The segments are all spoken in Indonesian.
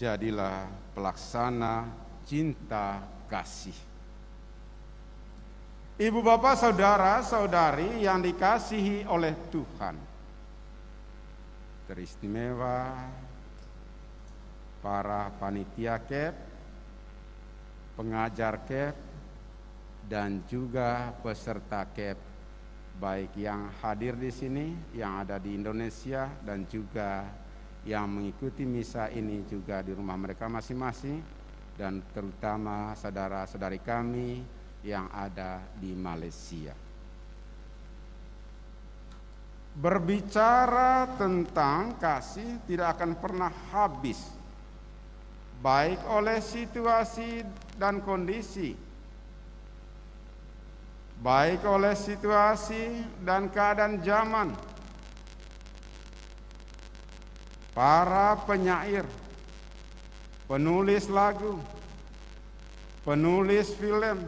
jadilah pelaksana cinta kasih. Ibu bapak saudara saudari yang dikasihi oleh Tuhan, teristimewa para panitia KEP, pengajar KEP, dan juga peserta KEP, baik yang hadir di sini, yang ada di Indonesia, dan juga yang mengikuti misa ini juga di rumah mereka masing-masing, dan terutama saudara-saudari kami yang ada di Malaysia. Berbicara tentang kasih tidak akan pernah habis, baik oleh situasi dan kondisi, baik oleh situasi dan keadaan zaman. Para penyair, penulis lagu, penulis film,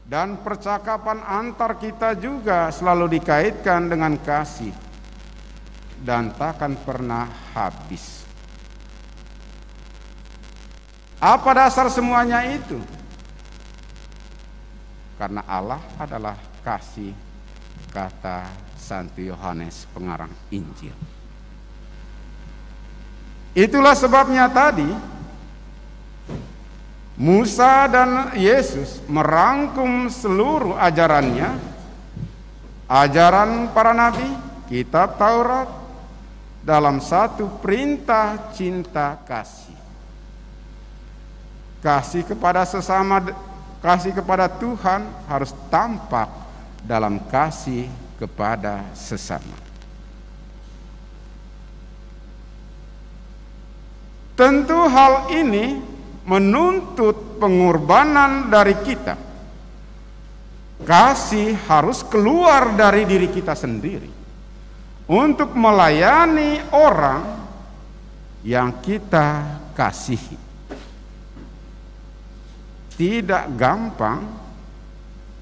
dan percakapan antar kita juga selalu dikaitkan dengan kasih dan takkan pernah habis. Apa dasar semuanya itu? Karena Allah adalah kasih, kata Santo Yohanes pengarang Injil. Itulah sebabnya tadi Musa dan Yesus merangkum seluruh ajarannya, ajaran para nabi, kitab Taurat, dalam satu perintah cinta kasih. Kasih kepada sesama, kasih kepada Tuhan harus tampak dalam kasih kepada sesama. Tentu hal ini menuntut pengorbanan dari kita. Kasih harus keluar dari diri kita sendiri untuk melayani orang yang kita kasihi. Tidak gampang,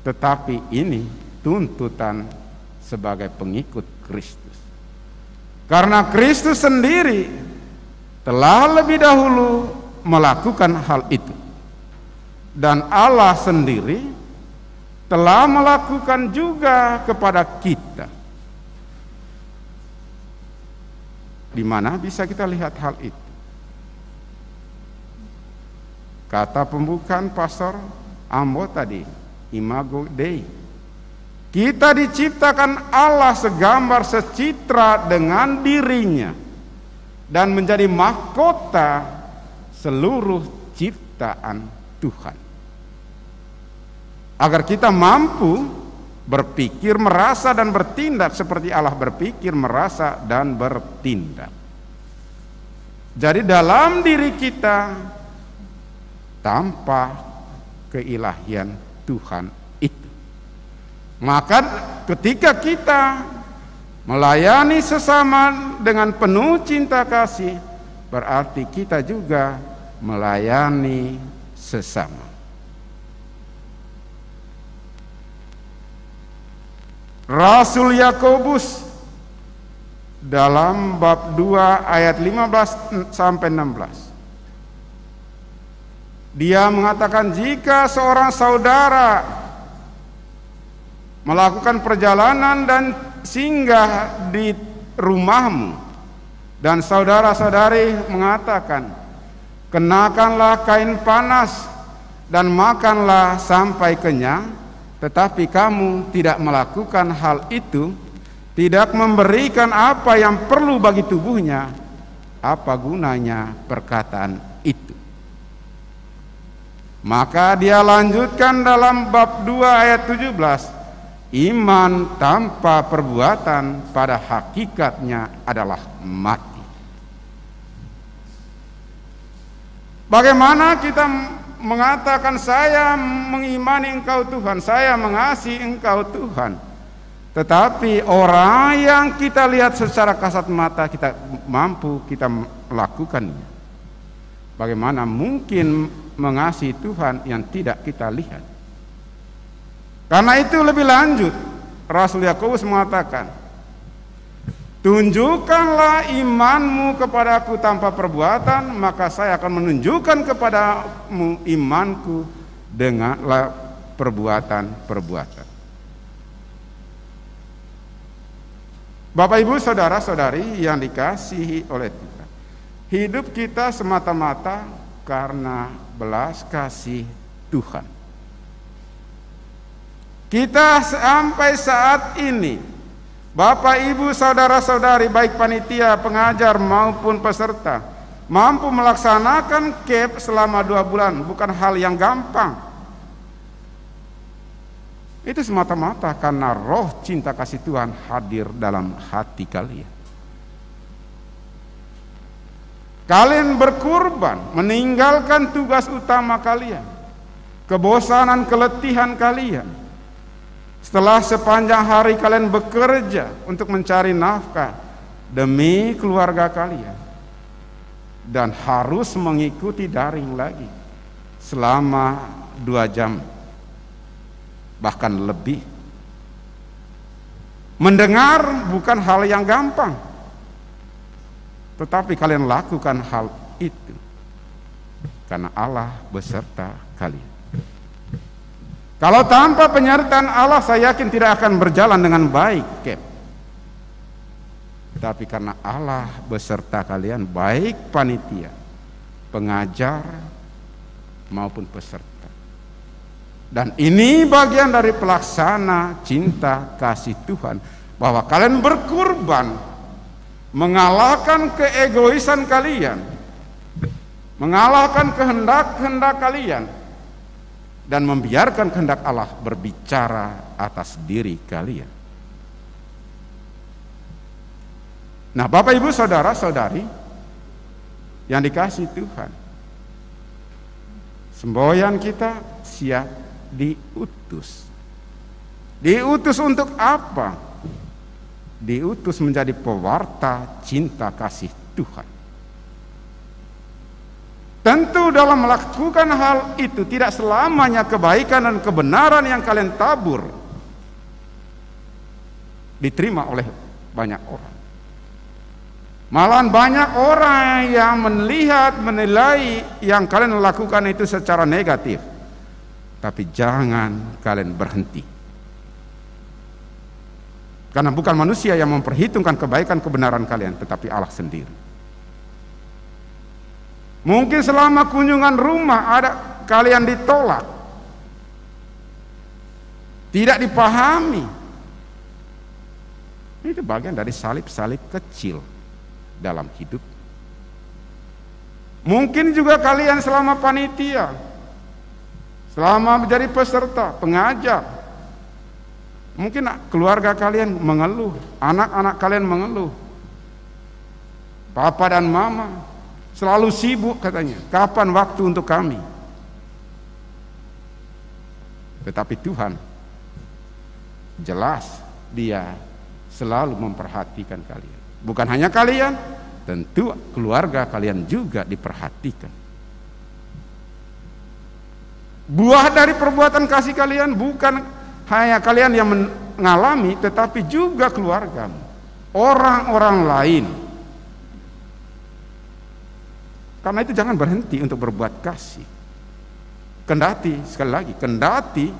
tetapi ini tuntutan sebagai pengikut Kristus. Karena Kristus sendiri telah lebih dahulu melakukan hal itu, dan Allah sendiri telah melakukan juga kepada kita. Di mana bisa kita lihat hal itu? Kata pembukaan Pastor Ambo tadi, Imago Dei. Kita diciptakan Allah segambar secitra dengan dirinya dan menjadi mahkota seluruh ciptaan Tuhan, agar kita mampu berpikir, merasa, dan bertindak seperti Allah berpikir, merasa, dan bertindak. Jadi dalam diri kita tanpa keilahian Tuhan itu. Maka ketika kita melayani sesama dengan penuh cinta kasih, berarti kita juga melayani sesama. Rasul Yakobus dalam bab 2 ayat 15 sampai 16. Dia mengatakan, jika seorang saudara melakukan perjalanan dan singgah di rumahmu, dan saudara-saudari mengatakan, kenakanlah kain panas dan makanlah sampai kenyang, tetapi kamu tidak melakukan hal itu, tidak memberikan apa yang perlu bagi tubuhnya, apa gunanya perkataan itu? Maka dia lanjutkan dalam bab 2 ayat 17, iman tanpa perbuatan pada hakikatnya adalah mati. Bagaimana kita mengatakan saya mengimani Engkau Tuhan, saya mengasihi Engkau Tuhan, tetapi orang yang kita lihat secara kasat mata kita mampu kita melakukannya? Bagaimana mungkin mengasihi Tuhan yang tidak kita lihat? Karena itu lebih lanjut, Rasul Yakobus mengatakan, Tunjukkanlah imanmu kepadaku tanpa perbuatan, maka saya akan menunjukkan kepadamu imanku dengan perbuatan-perbuatan. Bapak, Ibu, saudara-saudari yang dikasihi oleh Tuhan, hidup kita semata-mata karena belas kasih Tuhan. Kita sampai saat ini, Bapak, Ibu, saudara-saudari, baik panitia, pengajar maupun peserta, mampu melaksanakan KEP selama 2 bulan, bukan hal yang gampang. Itu semata-mata karena roh cinta kasih Tuhan hadir dalam hati kalian. Kalian berkorban, meninggalkan tugas utama kalian, kebosanan, keletihan kalian. Setelah sepanjang hari kalian bekerja untuk mencari nafkah demi keluarga kalian, dan harus mengikuti daring lagi selama 2 jam bahkan lebih. Mendengar bukan hal yang gampang, tetapi kalian lakukan hal itu karena Allah beserta kalian. Kalau tanpa penyertaan Allah, saya yakin tidak akan berjalan dengan baik, KEP. Tapi karena Allah beserta kalian, baik panitia, pengajar, maupun peserta. Dan ini bagian dari pelaksana cinta kasih Tuhan, bahwa kalian berkorban, mengalahkan keegoisan kalian, mengalahkan kehendak-kehendak kalian, dan membiarkan kehendak Allah berbicara atas diri kalian. Nah, Bapak, Ibu, saudara-saudari yang dikasihi Tuhan, semboyan kita siap diutus. Diutus untuk apa? Diutus menjadi pewarta cinta kasih Tuhan. Tentu dalam melakukan hal itu tidak selamanya kebaikan dan kebenaran yang kalian tabur diterima oleh banyak orang. Malahan banyak orang yang menilai yang kalian lakukan itu secara negatif. Tapi jangan kalian berhenti. Karena bukan manusia yang memperhitungkan kebaikan kebenaran kalian, tetapi Allah sendiri. Mungkin selama kunjungan rumah ada kalian ditolak, tidak dipahami. Itu bagian dari salib-salib kecil dalam hidup. Mungkin juga kalian selama panitia, selama menjadi peserta, pengajar, mungkin keluarga kalian mengeluh, anak-anak kalian mengeluh, papa dan mama selalu sibuk katanya, kapan waktu untuk kami? Tetapi Tuhan jelas Dia selalu memperhatikan kalian. Bukan hanya kalian, tentu keluarga kalian juga diperhatikan. Buah dari perbuatan kasih kalian bukan hanya kalian yang mengalami, tetapi juga keluargamu, orang-orang lain. Karena itu jangan berhenti untuk berbuat kasih. Kendati, sekali lagi, kendati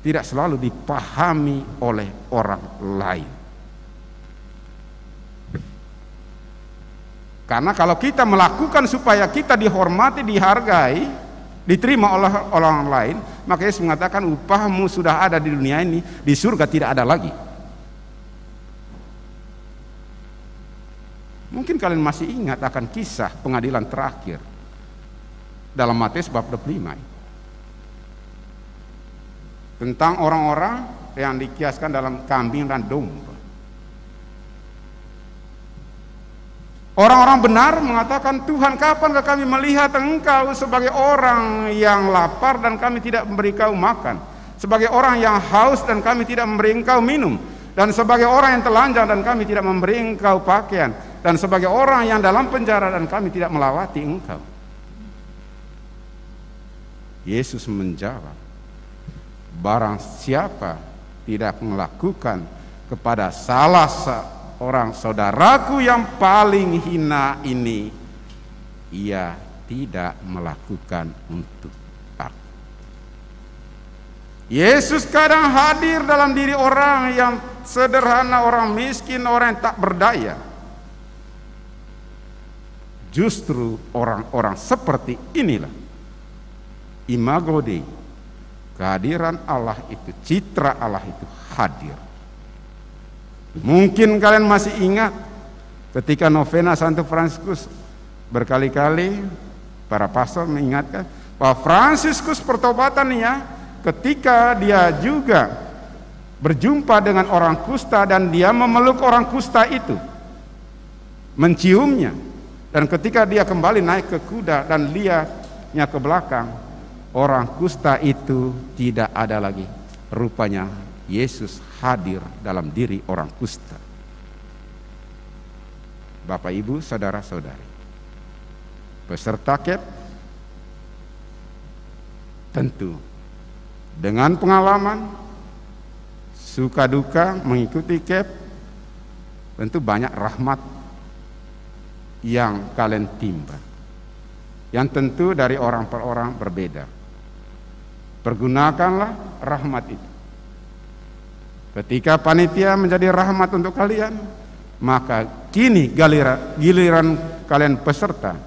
tidak selalu dipahami oleh orang lain. Karena kalau kita melakukan supaya kita dihormati, dihargai, diterima oleh orang lain, maka Yesus mengatakan upahmu sudah ada di dunia ini, di surga tidak ada lagi. Mungkin kalian masih ingat akan kisah pengadilan terakhir dalam Matius bab 25 tentang orang-orang yang dikiaskan dalam kambing dan domba. Orang-orang benar mengatakan, Tuhan, kapan kami melihat Engkau sebagai orang yang lapar dan kami tidak memberi Engkau makan, sebagai orang yang haus dan kami tidak memberi Engkau minum, dan sebagai orang yang telanjang dan kami tidak memberi Engkau pakaian, dan sebagai orang yang dalam penjara dan kami tidak melawati Engkau. Yesus menjawab, barang siapa tidak melakukan kepada salah orang saudaraku yang paling hina ini, ia tidak melakukan untuk aku. Yesus kadang hadir dalam diri orang yang sederhana, orang miskin, orang yang tak berdaya. Justru orang-orang seperti inilah imago Dei, kehadiran Allah itu, citra Allah itu hadir. Mungkin kalian masih ingat ketika novena Santo Fransiskus, berkali-kali para pastor mengingatkan bahwa Fransiskus pertobatannya ketika dia juga berjumpa dengan orang kusta dan dia memeluk orang kusta itu, menciumnya, dan ketika dia kembali naik ke kuda dan lihatnya ke belakang, orang kusta itu tidak ada lagi. Rupanya Yesus hadir dalam diri orang kusta. Bapak, Ibu, saudara-saudari, peserta KEP tentu dengan pengalaman suka duka mengikuti KEP, tentu banyak rahmat yang kalian timba, yang tentu dari orang per orang berbeda. Pergunakanlah rahmat itu. Ketika panitia menjadi rahmat untuk kalian, maka kini giliran kalian peserta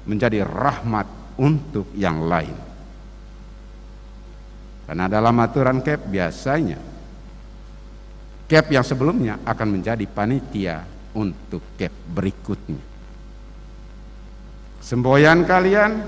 menjadi rahmat untuk yang lain. Karena dalam aturan KEP biasanya KEP yang sebelumnya akan menjadi panitia untuk KEP berikutnya. Semboyan kalian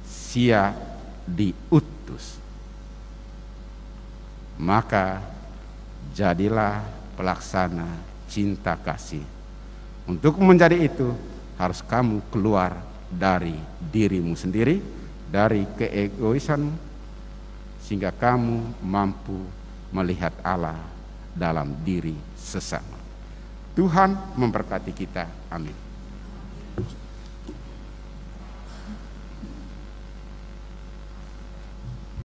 siap diutus. Maka jadilah pelaksana cinta kasih. Untuk menjadi itu harus kamu keluar dari dirimu sendiri, dari keegoisanmu, sehingga kamu mampu melihat Allah dalam diri sesama. Tuhan memberkati kita. Amin.